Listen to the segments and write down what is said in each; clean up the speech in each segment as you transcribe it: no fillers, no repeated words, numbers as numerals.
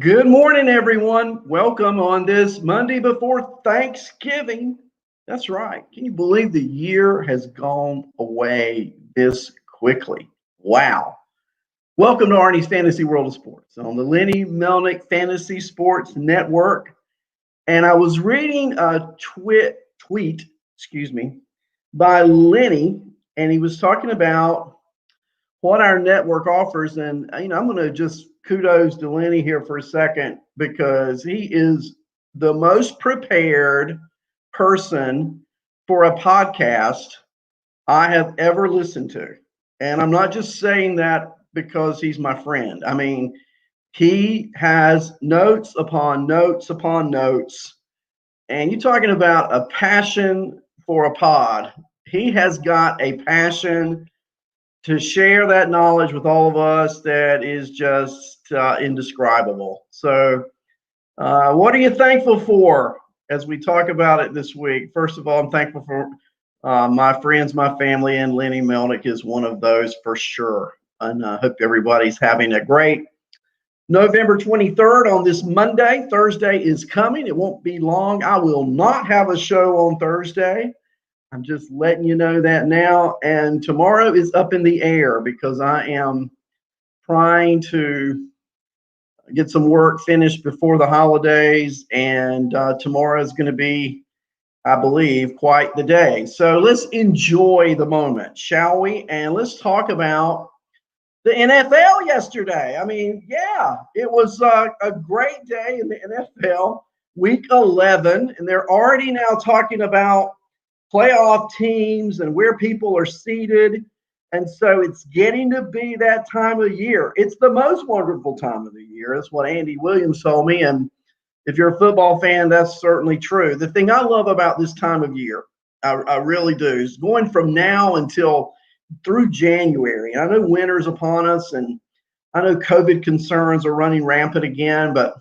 Good morning, everyone. Welcome on this Monday before Thanksgiving. That's right. Can you believe the year has gone away this quickly? Wow. Welcome to Arnie's Fantasy World of Sports on the Lenny Melnick Fantasy Sports Network. And I was reading a tweet, by Lenny, and he was talking about what our network offers. And, I'm going to just kudos to Lenny here for a second because he is the most prepared person for a podcast I have ever listened to. And I'm not just saying that because he's my friend. I mean, he has notes upon notes upon notes. And you're talking about a passion for a pod. He has got a passion to share that knowledge with all of us that is just indescribable. So, what are you thankful for as we talk about it this week? First of all, I'm thankful for my friends, my family, and Lenny Melnick is one of those for sure. And I hope everybody's having a great November 23rd on this Monday. Thursday is coming. It won't be long. I will not have a show on Thursday. I'm just letting you know that now. And tomorrow is up in the air because I am trying to get some work finished before the holidays. And tomorrow is going to be, I believe, quite the day. So let's enjoy the moment, shall we? And let's talk about the NFL yesterday. I mean, yeah, it was a great day in the NFL, week 11. And they're already now talking about playoff teams and where people are seated. And so it's getting to be that time of year. It's the most wonderful time of the year. That's what Andy Williams told me. And if you're a football fan, that's certainly true. The thing I love about this time of year, I really do, is going from now until through January. I know winter's upon us, and I know COVID concerns are running rampant again, but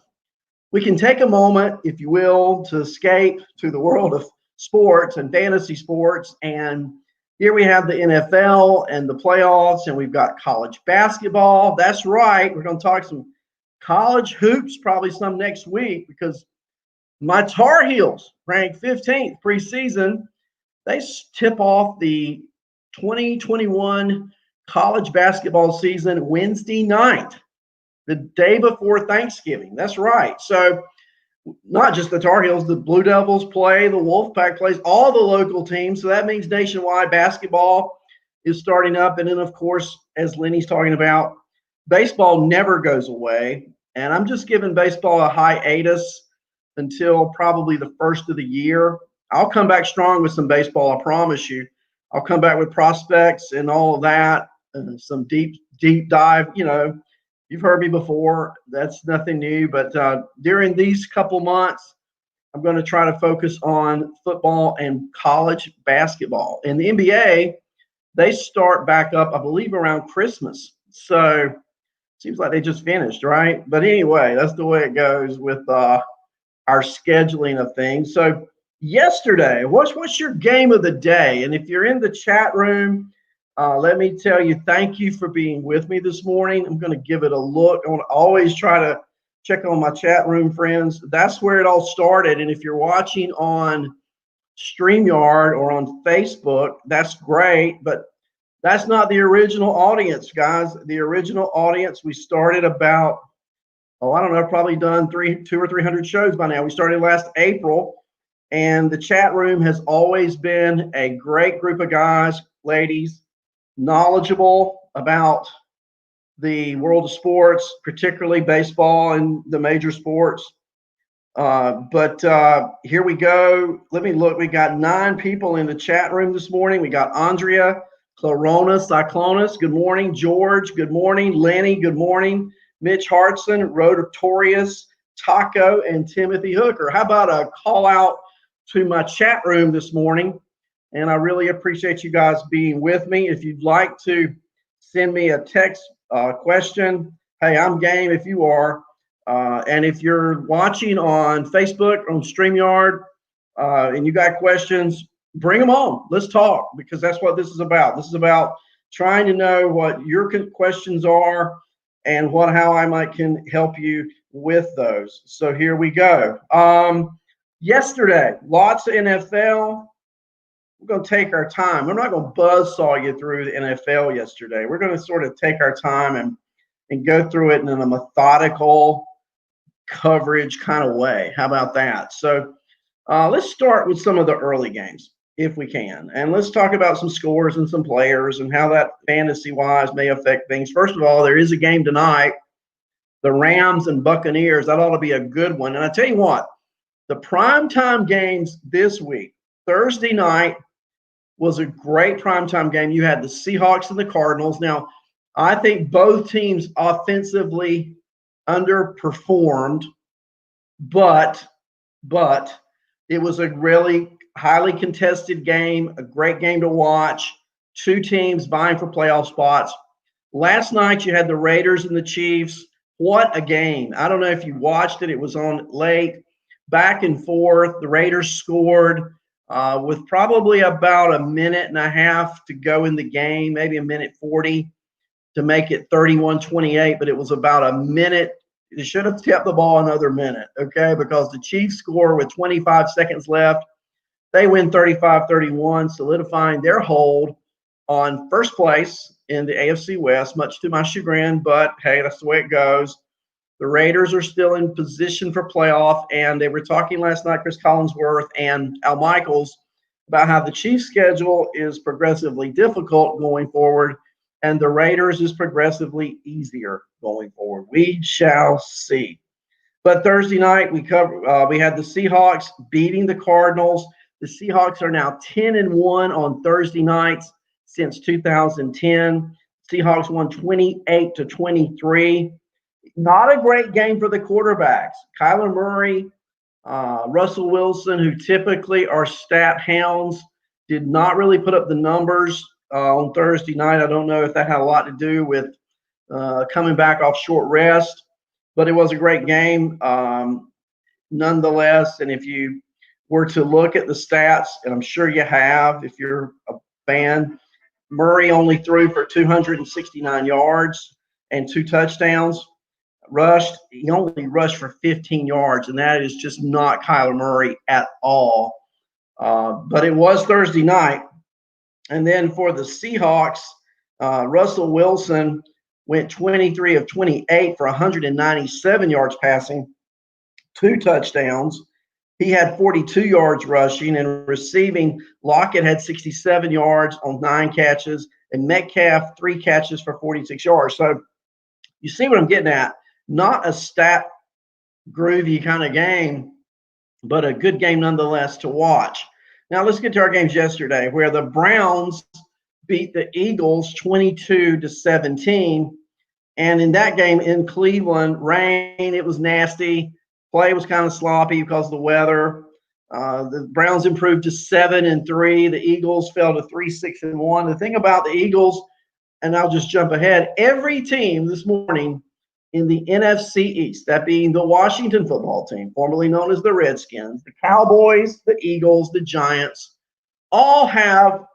we can take a moment, if you will, to escape to the world of sports and fantasy sports. And here we have the NFL and the playoffs, and we've got college basketball. That's right. We're going to talk some college hoops, probably some next week, because my Tar Heels ranked 15th preseason. They tip off the 2021 college basketball season Wednesday night, the day before Thanksgiving. That's right. So not just the Tar Heels, the Blue Devils play, the Wolfpack plays, all the local teams. So that means nationwide basketball is starting up. And then, of course, as Lenny's talking about, baseball never goes away. And I'm just giving baseball a hiatus until probably the first of the year. I'll come back strong with some baseball, I promise you. I'll come back with prospects and all of that, and some deep dive, You've heard me before. That's nothing new. But during these couple months, I'm going to try to focus on football and college basketball. And the NBA, they start back up, I believe, around Christmas. So it seems like they just finished, right? But anyway, that's the way it goes with our scheduling of things. So yesterday, what's your game of the day? And if you're in the chat room, let me tell you, thank you for being with me this morning. I'm going to give it a look. I want to always try to check on my chat room, friends. That's where it all started. And if you're watching on StreamYard or on Facebook, that's great. But that's not the original audience, guys. The original audience, we started about, I don't know, probably done 200 or 300 shows by now. We started last April. And the chat room has always been a great group of guys, ladies, knowledgeable about the world of sports, particularly baseball and the major sports. But here we go. Let me look. We got 9 people in the chat room this morning. We got Andrea, Clarona, Cyclonus. Good morning. George. Good morning. Lenny. Good morning. Mitch Hartson, Rotatorius, Taco, and Timothy Hooker. How about a call out to my chat room this morning? And I really appreciate you guys being with me. If you'd like to send me a text question, hey, I'm game if you are. And if you're watching on Facebook, on StreamYard, and you got questions, bring them on. Let's talk, because that's what this is about. This is about trying to know what your questions are and how I might can help you with those. So here we go. Yesterday, lots of NFL. We're going to take our time. We're not going to buzzsaw you through the NFL yesterday. We're going to sort of take our time and go through it in a methodical coverage kind of way. How about that? So let's start with some of the early games, if we can. And let's talk about some scores and some players and how that fantasy-wise may affect things. First of all, there is a game tonight, the Rams and Buccaneers. That ought to be a good one. And I tell you what, the primetime games this week, Thursday night was a great primetime game. You had the Seahawks and the Cardinals. Now, I think both teams offensively underperformed, but it was a really highly contested game, a great game to watch. Two teams vying for playoff spots. Last night you had the Raiders and the Chiefs. What a game. I don't know if you watched it. It was on late, back and forth. The Raiders scored with probably about a minute and a half to go in the game, maybe a minute 40 to make it 31-28, but it was about a minute. They should have kept the ball another minute, okay, because the Chiefs score with 25 seconds left. They win 35-31, solidifying their hold on first place in the AFC West, much to my chagrin, but hey, that's the way it goes. The Raiders are still in position for playoff, and they were talking last night, Chris Collinsworth and Al Michaels, about how the Chiefs' schedule is progressively difficult going forward, and the Raiders is progressively easier going forward. We shall see. But Thursday night, we had the Seahawks beating the Cardinals. The Seahawks are now 10-1 on Thursday nights since 2010. Seahawks won 28-23. Not a great game for the quarterbacks. Kyler Murray, Russell Wilson, who typically are stat hounds, did not really put up the numbers on Thursday night. I don't know if that had a lot to do with coming back off short rest, but it was a great game nonetheless. And if you were to look at the stats, and I'm sure you have if you're a fan, Murray only threw for 269 yards and 2 touchdowns. He only rushed for 15 yards, and that is just not Kyler Murray at all. But it was Thursday night. And then for the Seahawks, Russell Wilson went 23 of 28 for 197 yards passing, 2 touchdowns. He had 42 yards rushing and receiving. Lockett had 67 yards on 9 catches, and Metcalf 3 catches for 46 yards. So you see what I'm getting at. Not a stat groovy kind of game, but a good game nonetheless to watch. Now let's get to our games yesterday, where the Browns beat the Eagles 22-17. And in that game in Cleveland, rain, it was nasty. Play was kind of sloppy because of the weather. The Browns improved to 7-3. The Eagles fell to 3-6-1. The thing about the Eagles, and I'll just jump ahead, every team this morning in the NFC East, that being the Washington football team, formerly known as the Redskins, the Cowboys, the Eagles, the Giants, all have,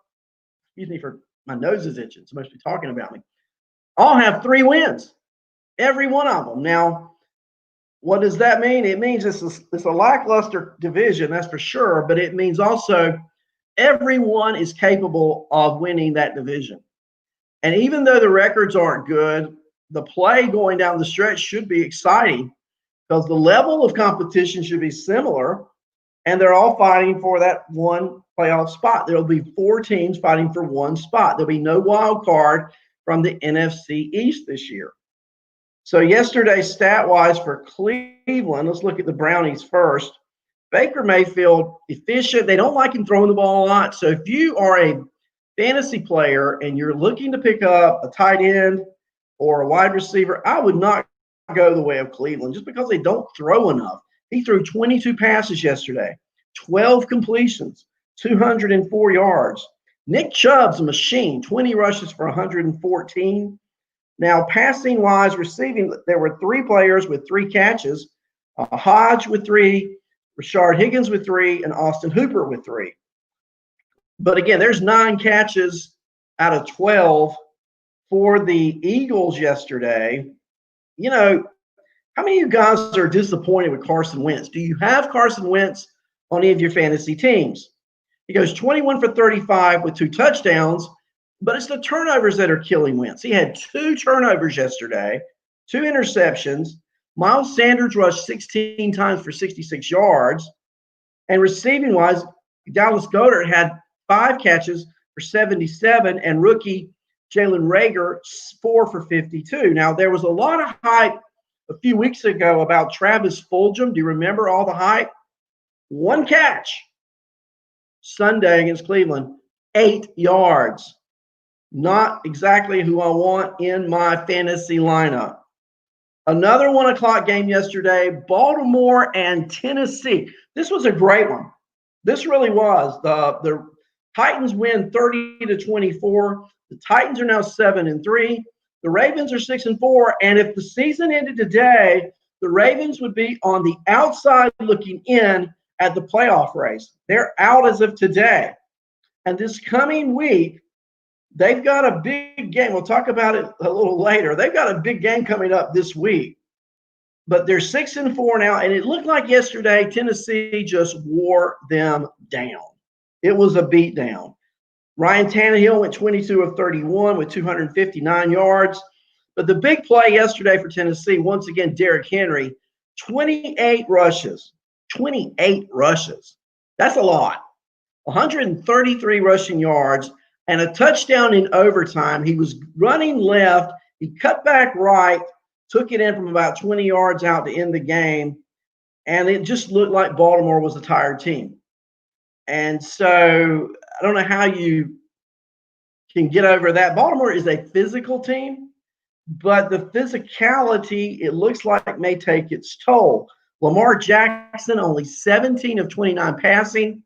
excuse me for my nose is itching, somebody must be talking about me, all have 3 wins, every one of them. Now, what does that mean? It means it's a lackluster division, that's for sure, but it means also everyone is capable of winning that division. And even though the records aren't good, the play going down the stretch should be exciting because the level of competition should be similar, and they're all fighting for that one playoff spot. There will be 4 teams fighting for one spot. There'll be no wild card from the NFC East this year. So yesterday, stat-wise for Cleveland, let's look at the Brownies first. Baker Mayfield, efficient. They don't like him throwing the ball a lot. So if you are a fantasy player and you're looking to pick up a tight end or a wide receiver, I would not go the way of Cleveland just because they don't throw enough. He threw 22 passes yesterday, 12 completions, 204 yards. Nick Chubb's a machine, 20 rushes for 114. Now, passing-wise, receiving, there were 3 players with 3 catches, Hodge with 3, Rashard Higgins with 3, and Austin Hooper with 3. But again, there's 9 catches out of 12 for the Eagles yesterday. you know, how many of you guys are disappointed with Carson Wentz? Do you have Carson Wentz on any of your fantasy teams? He goes 21 for 35 with 2 touchdowns, but it's the turnovers that are killing Wentz. He had 2 turnovers yesterday, 2 interceptions. Miles Sanders rushed 16 times for 66 yards. And receiving wise, Dallas Goedert had 5 catches for 77, and rookie Jalen Reagor 4 for 52. Now, there was a lot of hype a few weeks ago about Travis Fulgham. Do you remember all the hype? 1 catch Sunday against Cleveland, 8 yards. Not exactly who I want in my fantasy lineup. Another 1 o'clock game yesterday, Baltimore and Tennessee. This was a great one. This really was. The Titans win 30-24. The Titans are now 7-3. The Ravens are 6-4. And if the season ended today, the Ravens would be on the outside looking in at the playoff race. They're out as of today. And this coming week, they've got a big game. We'll talk about it a little later. They've got a big game coming up this week. But they're 6-4 now, and it looked like yesterday Tennessee just wore them down. It was a beatdown. Ryan Tannehill went 22 of 31 with 259 yards. But the big play yesterday for Tennessee, once again, Derrick Henry, 28 rushes. 28 rushes. That's a lot. 133 rushing yards and a touchdown in overtime. He was running left. He cut back right, took it in from about 20 yards out to end the game, and it just looked like Baltimore was a tired team. And so I don't know how you can get over that. Baltimore is a physical team, but the physicality, it looks like, may take its toll. Lamar Jackson, only 17 of 29 passing,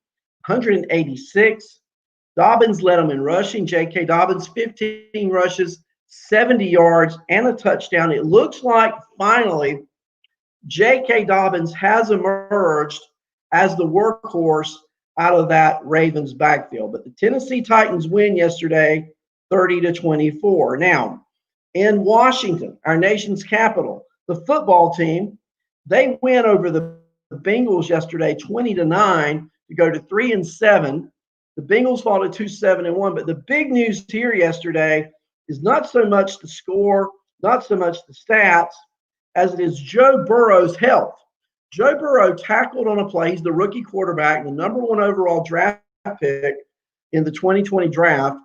186. Dobbins led them in rushing. J.K. Dobbins, 15 rushes, 70 yards, and a touchdown. It looks like finally J.K. Dobbins has emerged as the workhorse out of that Ravens backfield. But the Tennessee Titans win yesterday 30-24. Now, in Washington, our nation's capital, the football team, they win over the Bengals yesterday 20-9 to go to 3-7. The Bengals fall to 2-7-1. But the big news here yesterday is not so much the score, not so much the stats, as it is Joe Burrow's health. Joe Burrow tackled on a play. He's the rookie quarterback, the #1 overall draft pick in the 2020 draft.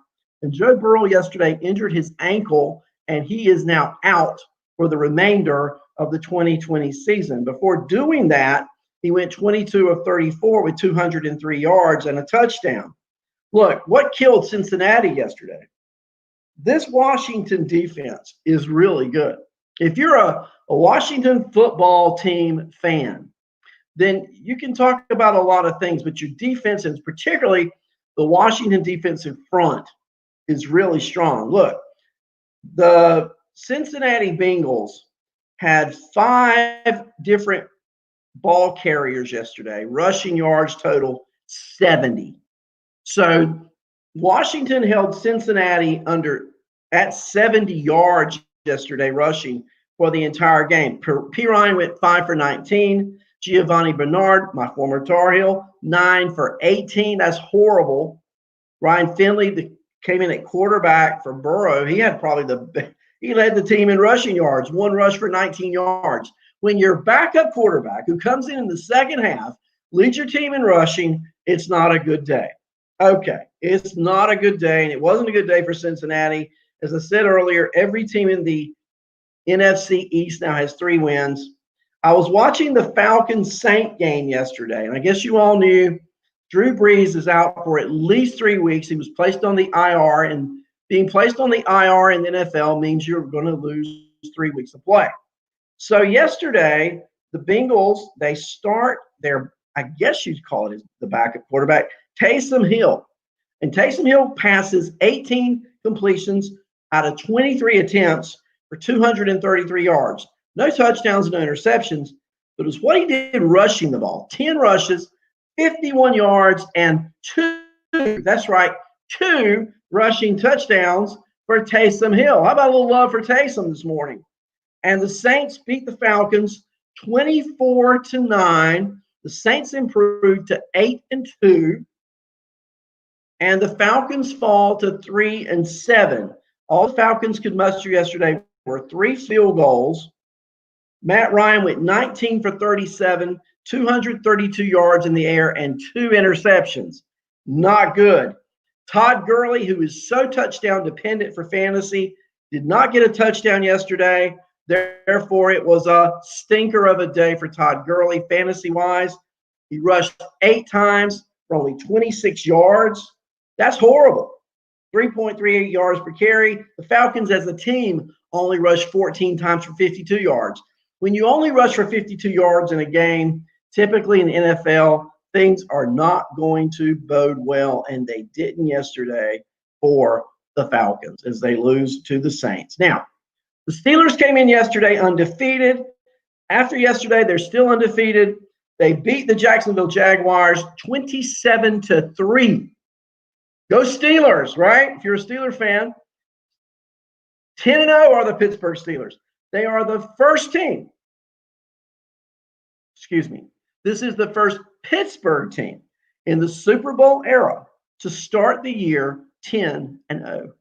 And Joe Burrow yesterday injured his ankle, and he is now out for the remainder of the 2020 season. Before doing that, he went 22 of 34 with 203 yards and a touchdown. Look, what killed Cincinnati yesterday? This Washington defense is really good. If you're a Washington football team fan, then you can talk about a lot of things, but your defense, and particularly the Washington defensive front, is really strong. Look, the Cincinnati Bengals had 5 different ball carriers yesterday, rushing yards total 70. So Washington held Cincinnati at 70 yards yesterday rushing for the entire game. P. Ryan went 5 for 19. Giovanni Bernard, my former Tar Heel, 9 for 18. That's horrible. Ryan Finley came in at quarterback for Burrow. He had he led the team in rushing yards, 1 rush for 19 yards. When your backup quarterback, who comes in the second half, leads your team in rushing, it's not a good day. Okay, it's not a good day, and it wasn't a good day for Cincinnati. As I said earlier, every team in the NFC East now has 3 wins. I was watching the Falcons-Saint game yesterday, and I guess you all knew Drew Brees is out for at least 3 weeks. He was placed on the IR, and being placed on the IR in the NFL means you're going to lose 3 weeks of play. So yesterday, the Bengals, they start their, I guess you'd call it the backup quarterback, Taysom Hill. And Taysom Hill passes 18 completions out of 23 attempts for 233 yards. No touchdowns, no interceptions, but it was what he did rushing the ball. 10 rushes, 51 yards, and 2 rushing touchdowns for Taysom Hill. How about a little love for Taysom this morning? And the Saints beat the Falcons 24-9. The Saints improved to 8-2. And the Falcons fall to 3-7. All the Falcons could muster yesterday were 3 field goals. Matt Ryan went 19 for 37, 232 yards in the air, and 2 interceptions. Not good. Todd Gurley, who is so touchdown dependent for fantasy, did not get a touchdown yesterday. Therefore, it was a stinker of a day for Todd Gurley fantasy-wise. He rushed 8 times for only 26 yards. That's horrible. 3.38 yards per carry. The Falcons as a team only rushed 14 times for 52 yards. When you only rush for 52 yards in a game, typically in the NFL, things are not going to bode well, and they didn't yesterday for the Falcons as they lose to the Saints. Now, the Steelers came in yesterday undefeated. After yesterday, they're still undefeated. They beat the Jacksonville Jaguars 27-3. Go Steelers, right? If you're a Steeler fan, 10-0 are the Pittsburgh Steelers. They are the first team. Excuse me. This is the first Pittsburgh team in the Super Bowl era to start the year 10-0.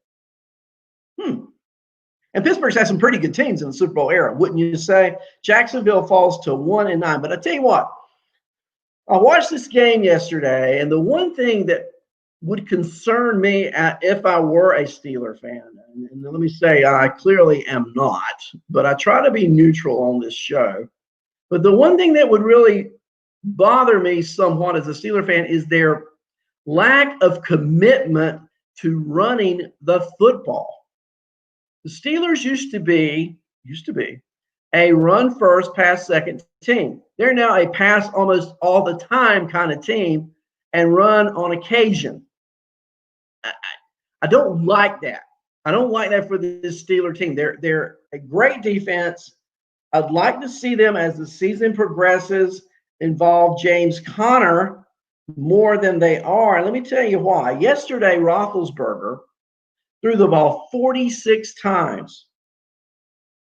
And Pittsburgh's had some pretty good teams in the Super Bowl era, wouldn't you say? Jacksonville falls to 1-9. But I tell you what, I watched this game yesterday, and the one thing that would concern me if I were a Steeler fan, and let me say I clearly am not, but I try to be neutral on this show. But the one thing that would really bother me somewhat as a Steeler fan is their lack of commitment to running the football. The Steelers used to be a run first, pass second team. They're now a pass almost all the time kind of team and run on occasion. I don't like that. I don't like that for this Steeler team. They're a great defense. I'd like to see them as the season progresses involve James Conner more than they are. And let me tell you why. Yesterday, Roethlisberger threw the ball 46 times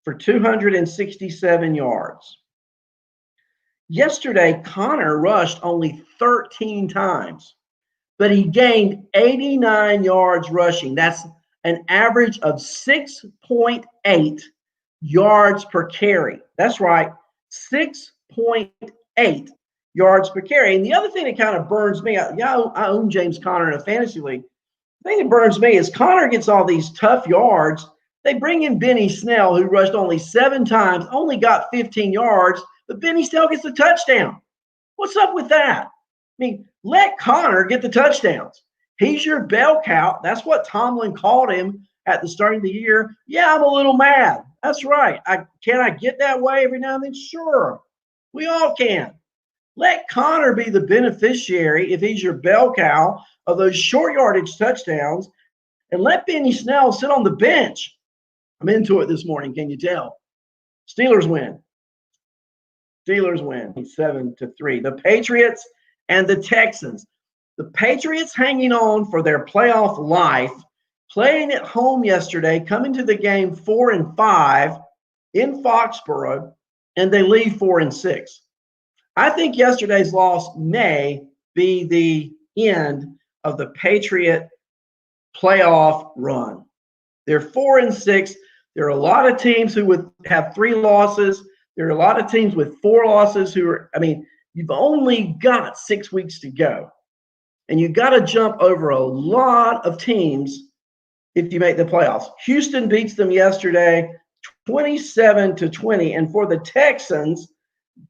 for 267 yards. Yesterday, Conner rushed only 13 times, but he gained 89 yards rushing. That's an average of 6.8 yards per carry. That's right, 6.8 yards per carry. And the other thing that kind of burns me, I own James Conner in a fantasy league. The thing that burns me is Conner gets all these tough yards. They bring in Benny Snell, who rushed only 7 times, only got 15 yards, but Benny Snell gets a touchdown. What's up with that? I mean, let Conner get the touchdowns. He's your bell cow. That's what Tomlin called him at the start of the year. Yeah, I'm a little mad. That's right. Can I get that way every now and then? Sure. We all can. Let Conner be the beneficiary, if he's your bell cow, of those short yardage touchdowns, and let Benny Snell sit on the bench. I'm into it this morning. Can you tell? Steelers win. Steelers win 7-3. The Patriots and the Texans. The Patriots hanging on for their playoff life, playing at home yesterday, coming to the game 4-5 in Foxborough, and they leave 4-6. I think yesterday's loss may be the end of the Patriot playoff run. They're 4-6. There are a lot of teams who would have 3 losses. There are a lot of teams with 4 losses you've only got 6 weeks to go. And you got to jump over a lot of teams if you make the playoffs. Houston beats them yesterday 27-20. And for the Texans,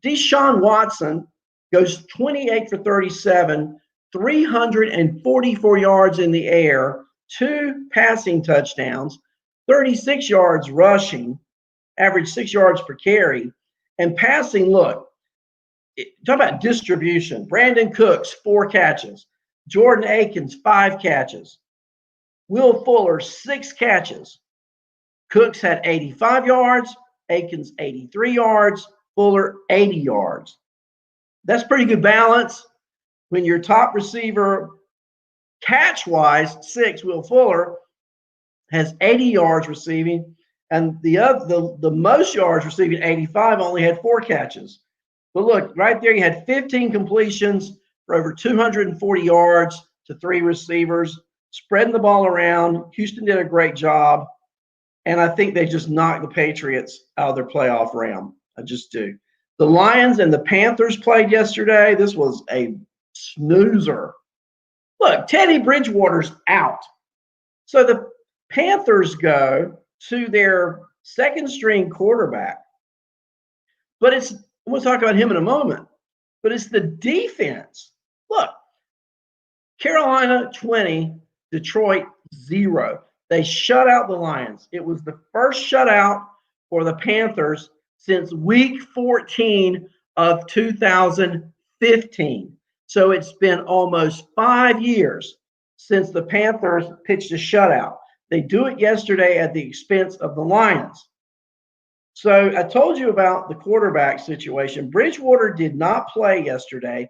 Deshaun Watson goes 28 for 37, 344 yards in the air, 2 passing touchdowns, 36 yards rushing, average 6 yards per carry. And passing, look, talk about distribution. Brandon Cooks, 4 catches. Jordan Akins, 5 catches. Will Fuller, 6 catches. Cooks had 85 yards. Akins, 83 yards. Fuller, 80 yards. That's pretty good balance when your top receiver, catch-wise, 6, Will Fuller, has 80 yards receiving And the most yards receiving, 85, only had 4 catches. But look, right there, you had 15 completions for over 240 yards to 3 receivers, spreading the ball around. Houston did a great job. And I think they just knocked the Patriots out of their playoff realm. I just do. The Lions and the Panthers played yesterday. This was a snoozer. Look, Teddy Bridgewater's out. So the Panthers go to their second string quarterback. But we'll talk about him in a moment. But it's the defense. Look, Carolina 20, Detroit 0. They shut out the Lions. It was the first shutout for the Panthers since week 14 of 2015. So it's been almost 5 years since the Panthers pitched a shutout. They do it yesterday at the expense of the Lions. So I told you about the quarterback situation. Bridgewater did not play yesterday.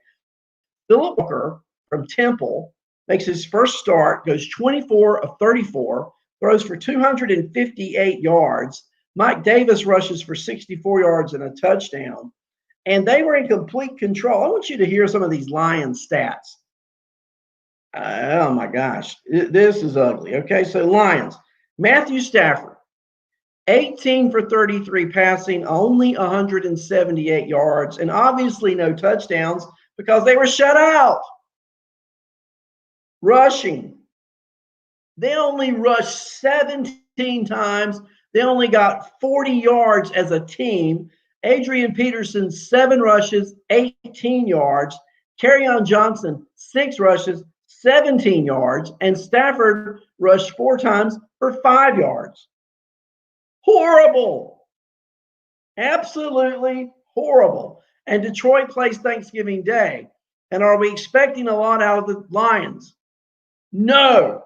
Philip Walker from Temple makes his first start, goes 24 of 34, throws for 258 yards. Mike Davis rushes for 64 yards and a touchdown. And they were in complete control. I want you to hear some of these Lions stats. Oh, my gosh. This is ugly. Okay, so Lions. Matthew Stafford, 18 for 33 passing, only 178 yards, and obviously no touchdowns because they were shut out. Rushing. They only rushed 17 times. They only got 40 yards as a team. Adrian Peterson, 7 rushes, 18 yards. Kerryon Johnson, 6 rushes, 17 yards. And Stafford rushed 4 times for 5 yards. Horrible. Absolutely horrible. And Detroit plays Thanksgiving Day. And are we expecting a lot out of the Lions? No.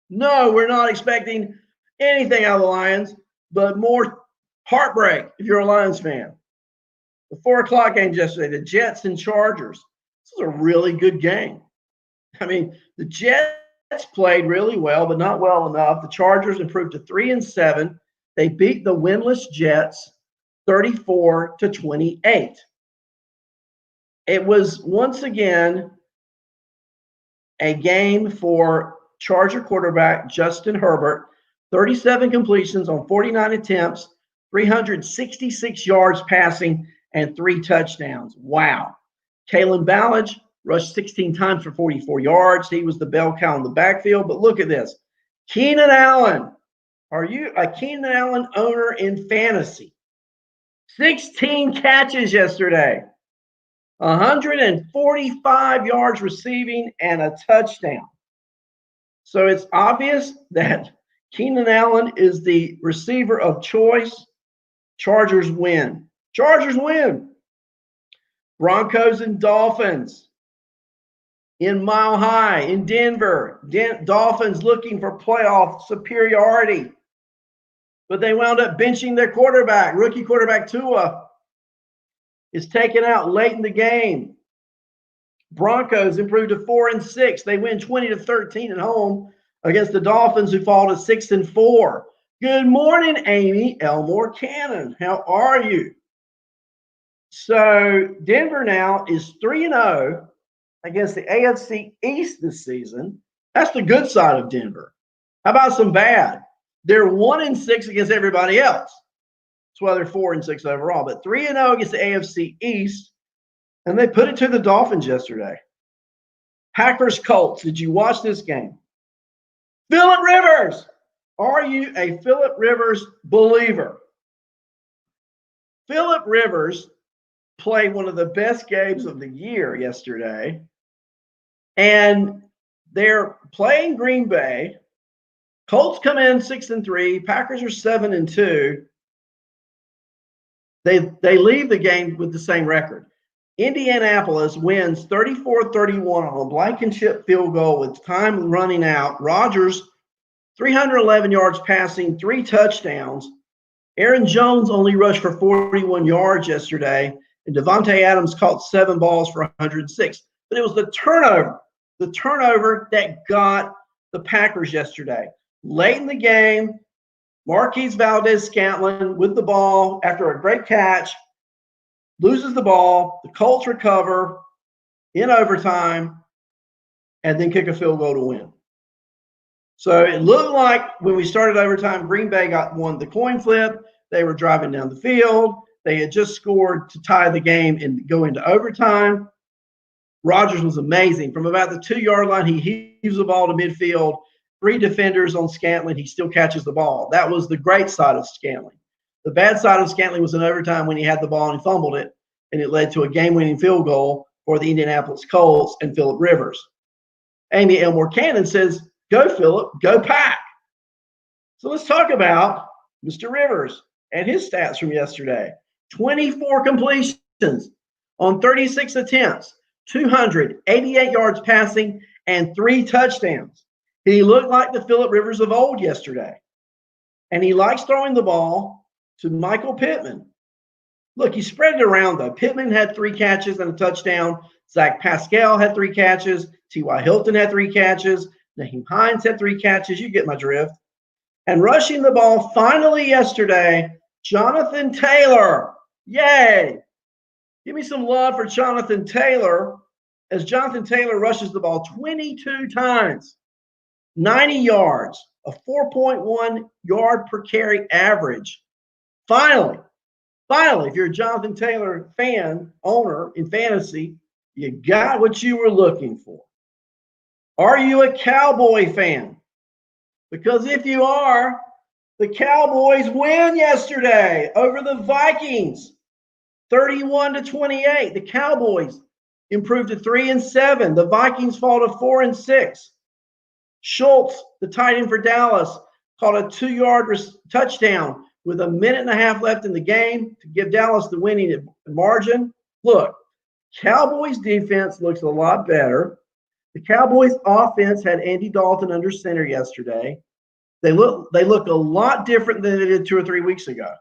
No, we're not expecting anything out of the Lions, but more heartbreak if you're a Lions fan. The 4 o'clock game yesterday, the Jets and Chargers. This is a really good game. I mean, the Jets played really well, but not well enough. The Chargers improved to 3-7. They beat the winless Jets 34-28. It was once again a game for Charger quarterback Justin Herbert, 37 completions on 49 attempts, 366 yards passing, and 3 touchdowns. Wow. Kalen Ballage rushed 16 times for 44 yards. He was the bell cow in the backfield. But look at this. Keenan Allen. Are you a Keenan Allen owner in fantasy? 16 catches yesterday. 145 yards receiving and a touchdown. So it's obvious that Keenan Allen is the receiver of choice. Chargers win. Chargers win. Broncos and Dolphins in Mile High in Denver. Dolphins looking for playoff superiority. But they wound up benching their quarterback. Rookie quarterback Tua is taken out late in the game. Broncos improved to 4-6. They win 20-13 at home against the Dolphins, who fall to 6-4. Good morning, Amy Elmore Cannon. How are you? So Denver now is 3-0 against the AFC East this season. That's the good side of Denver. How about some bad? They're 1-6 against everybody else. That's why they're 4-6 overall. But 3-0 against the AFC East, and they put it to the Dolphins yesterday. Packers Colts. Did you watch this game? Phillip Rivers. Are you a Phillip Rivers believer? Phillip Rivers played one of the best games of the year yesterday, and they're playing Green Bay. Colts come in 6-3. Packers are 7-2. They leave the game with the same record. Indianapolis wins 34-31 on a Blankenship field goal with time running out. Rodgers, 311 yards passing, 3 touchdowns. Aaron Jones only rushed for 41 yards yesterday, and Devontae Adams caught 7 balls for 106. But it was the turnover that got the Packers yesterday. Late in the game, Marquise Valdez-Scantling with the ball after a great catch, loses the ball. The Colts recover in overtime and then kick a field goal to win. So it looked like when we started overtime, Green Bay won the coin flip. They were driving down the field. They had just scored to tie the game and go into overtime. Rodgers was amazing. From about the 2-yard line, he heaves the ball to midfield. 3 defenders on Scantling. He still catches the ball. That was the great side of Scantling. The bad side of Scantling was in overtime when he had the ball and he fumbled it, and it led to a game-winning field goal for the Indianapolis Colts and Phillip Rivers. Amy Elmore Cannon says, "Go, Phillip. Go Pack." So let's talk about Mr. Rivers and his stats from yesterday. 24 completions on 36 attempts, 288 yards passing, and 3 touchdowns. He looked like the Phillip Rivers of old yesterday. And he likes throwing the ball to Michael Pittman. Look, he spread it around, though. Pittman had 3 catches and a touchdown. Zach Pascal had 3 catches. T.Y. Hilton had 3 catches. Naheem Hines had 3 catches. You get my drift. And rushing the ball finally yesterday, Jonathan Taylor. Yay! Give me some love for Jonathan Taylor as Jonathan Taylor rushes the ball 22 times, 90 yards, a 4.1 yard per carry average. Finally, if you're a Jonathan Taylor fan, owner in fantasy, you got what you were looking for. Are you a Cowboy fan? Because if you are, the Cowboys win yesterday over the Vikings, 31-28. The Cowboys improved to 3-7. The Vikings fall to 4-6. Schultz, the tight end for Dallas, caught a 2-yard touchdown with a minute and a half left in the game to give Dallas the winning margin. Look, Cowboys defense looks a lot better. The Cowboys offense had Andy Dalton under center yesterday. They look a lot different than they did 2 or 3 weeks ago.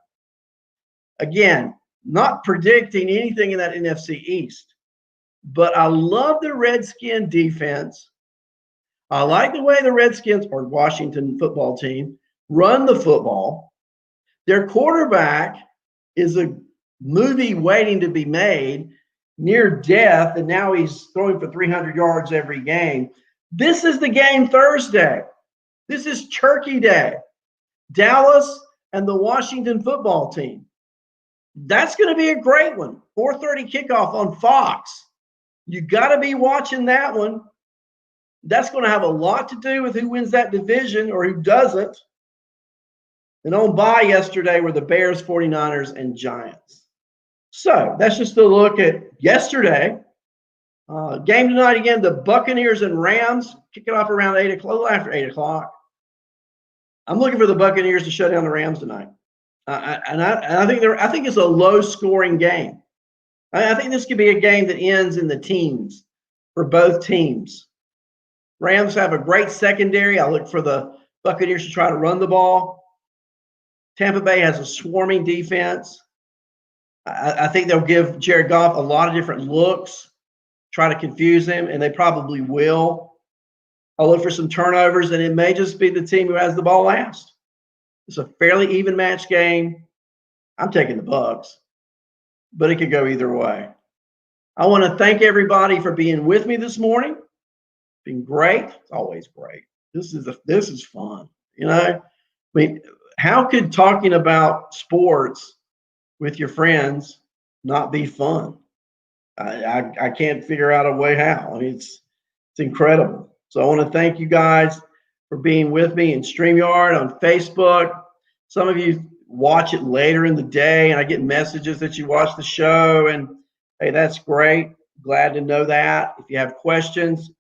Again, not predicting anything in that NFC East, but I love the Redskin defense. I like the way the Redskins, or Washington football team, run the football. Their quarterback is a movie waiting to be made, near death, and now he's throwing for 300 yards every game. This is the game Thursday. This is Turkey Day. Dallas and the Washington football team. That's going to be a great one. 4:30 kickoff on Fox. You got to be watching that one. That's going to have a lot to do with who wins that division or who doesn't. And on bye yesterday were the Bears, 49ers, and Giants. So that's just a look at yesterday. Game tonight again, the Buccaneers and Rams. Kick it off around 8 o'clock, a little after 8 o'clock. I'm looking for the Buccaneers to shut down the Rams tonight. I think it's a low-scoring game. I think this could be a game that ends in the teens for both teams. Rams have a great secondary. I look for the Buccaneers to try to run the ball. Tampa Bay has a swarming defense. I think they'll give Jared Goff a lot of different looks, try to confuse him, and they probably will. I'll look for some turnovers, and it may just be the team who has the ball last. It's a fairly even match game. I'm taking the Bucs, but it could go either way. I want to thank everybody for being with me this morning. It's been great. It's always great. This is fun. You know, I mean, how could talking about sports with your friends not be fun? I can't figure out a way how. I mean, it's incredible. So I want to thank you guys for being with me in StreamYard, on Facebook. Some of you watch it later in the day, and I get messages that you watch the show, and hey, that's great. Glad to know that. If you have questions,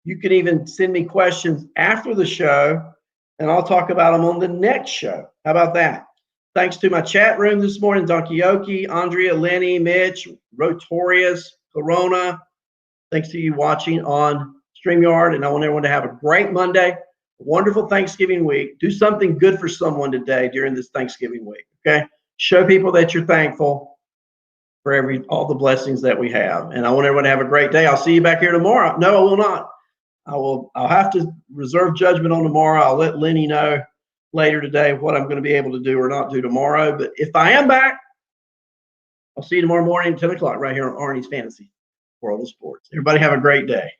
you can even send me questions after the show, and I'll talk about them on the next show. How about that? Thanks to my chat room this morning, Donkey Oki, Andrea, Lenny, Mitch, Rotorius, Corona. Thanks to you watching on StreamYard, and I want everyone to have a great Monday, a wonderful Thanksgiving week. Do something good for someone today during this Thanksgiving week, okay? Show people that you're thankful for all the blessings that we have, and I want everyone to have a great day. I'll see you back here tomorrow. No, I will not. I'll have to reserve judgment on tomorrow. I'll let Lenny know later today what I'm going to be able to do or not do tomorrow. But if I am back, I'll see you tomorrow morning at 10 o'clock right here on Arnie's Fantasy World of Sports. Everybody have a great day.